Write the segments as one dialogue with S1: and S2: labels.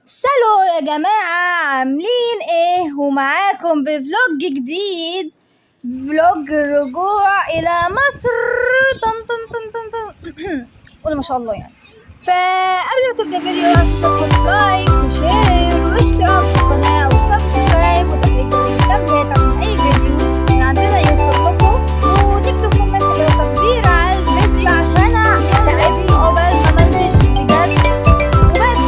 S1: سلو يا جماعة، عاملين ايه؟ ومعاكم بفلوج جديد، فلوج الرجوع الى مصر. طم طم طم طم طم قول ما شاء الله يعني. فقبل ما تبدأ الفيديو هتحط لايك وشير واشتراك في القناة وسبسكرايب وتفعيل التنبيهات عشان اي فيديو من عندنا يوصل لكم، وتكتب كومنت لو تقدير على الفيديو عشان تعبني عقبال ما منتج بجد. وبس.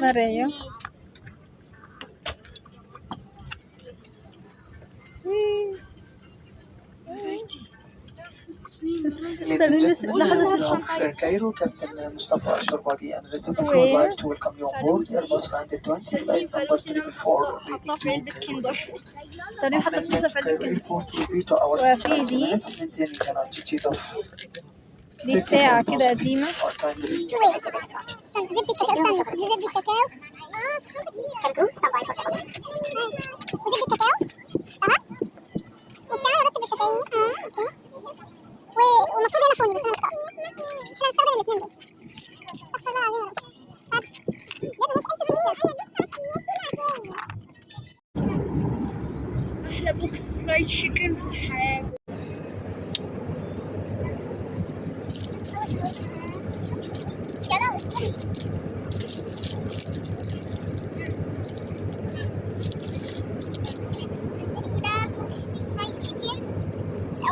S1: Maria.
S2: لحظة كايرو كابتن مصطفى الشرباجي and rest of the crew would like to welcome you on board Airbus Flight 20 flight number 34
S1: حطها في علبة كندر. تاني حاطة فلوسها في علبة كندر.
S2: وفي
S1: دي ساعة كده قديمة.
S3: زبدة الكاكاو. زبدة الكاكاو. في شنطة كبيرة. وزبدة الكاكاو. تمام. وبتاع رطب الشفايف. اوكي. والمفروض هنا فوني بس انا احنا هنستخدم الاثنين دول. استغفر الله العظيم يا رب.
S1: أحلى بوكس فرايد تشيكن في الحياة.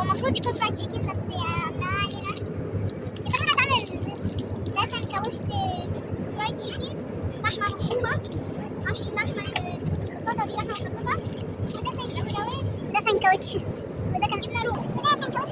S3: المفروض يكون فرايد تشيكن بس ما علينا. يبقى انا هتعمل ده سندوتش فرايد تشيكن لحمه مفرومه، معرفش اللحمه الخطاطه دي لحمه مخططه، وده سندوتش وده كان جبنه روز، ده سندوتش.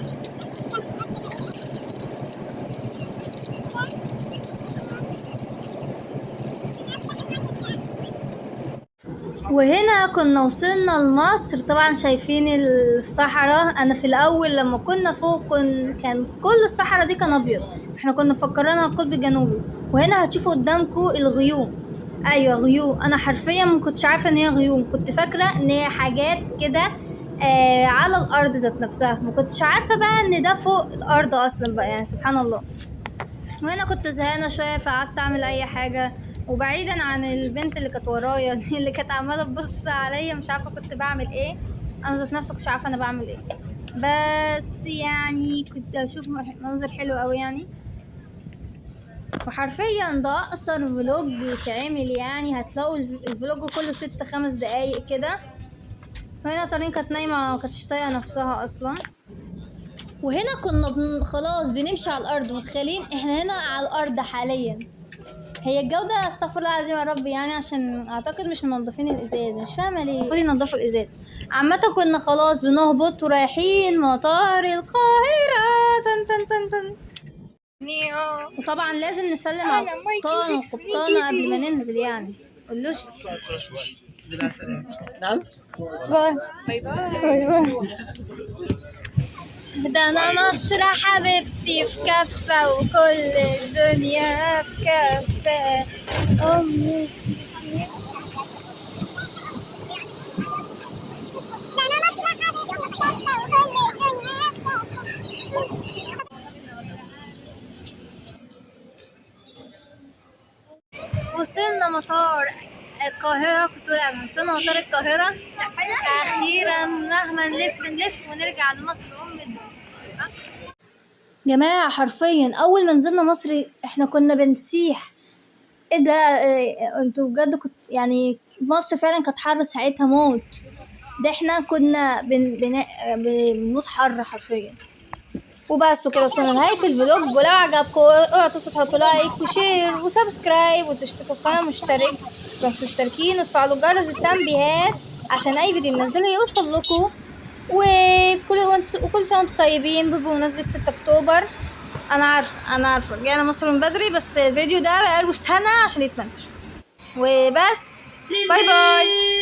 S1: وهنا كنا وصلنا لمصر. طبعا شايفين الصحراء. انا في الاول لما كنا فوق كان كل الصحراء دي كان ابيض، احنا كنا مفكرينها القطب الجنوبي. وهنا هتشوفوا قدامكم الغيوم. ايوه غيوم، انا حرفيا ما كنتش عارفه ان هي غيوم، كنت فاكره ان هي حاجات كده على الارض ذات نفسها، ما كنتش عارفه بقى ان ده فوق الارض اصلا بقى، يعني سبحان الله. وهنا كنت زهقانه شويه فقعدت اعمل اي حاجه، وبعيدا عن البنت اللي كانت ورايا دي اللي كانت عماله تبص عليا مش عارفه كنت بعمل ايه. انا ذات نفسي كنتش عارفه انا بعمل ايه، بس يعني كنت اشوف منظر حلو قوي يعني. وحرفيا ده اقصر فلوج يتعمل، يعني هتلاقوا الفلوج كله 6-5 دقايق كده. وهنا طريقة كانت نايمه وكانتش طايقه نفسها اصلا. وهنا كنا خلاص بنمشي على الارض، متخيلين احنا هنا على الارض حاليا. هي الجودة استغفر الله العظيم يا رب، يعني عشان اعتقد مش منظفين الازاز، مش فاهمة ليه المفروض ينظفوا الازاز. عامة كنا خلاص بنهبط ورايحين مطار القاهرة. تن تن تن تن. وطبعا لازم نسلم على القبطان والقبطانة قبل ما ننزل، يعني قولوش
S2: نعم.
S1: باي باي باي باي. ده انا مصر حبيبتي في كفة وكل الدنيا في كفة امي. وصلنا مطار القاهرة، كنت أنا وصلنا مطار القاهرة أخيرا. مهما نلف ونرجع لمصر أم الدنيا. جماعة حرفيا أول ما نزلنا مصر احنا كنا بنسيح. ايه ده انتوا بجد كنت يعني مصر فعلا كانت حر ساعتها موت. ده احنا كنا بنموت حر حرفيا. وبس وكده وصلنا لنهاية الفلوج. ولو عجبكم اوعوا تنسوا تحطوا لايك وشير وسبسكرايب وتشتركوا في القناة مش مشتركين وتفعلوا جرس التنبيهات عشان اي فيديو ننزله يوصل لكم. وكل سنة وانتم طيبين بمناسبة 6 اكتوبر. انا عارفة رجعنا مصر من بدري بس الفيديو ده بقاله سنة عشان يتمنتج. وبس باي باي.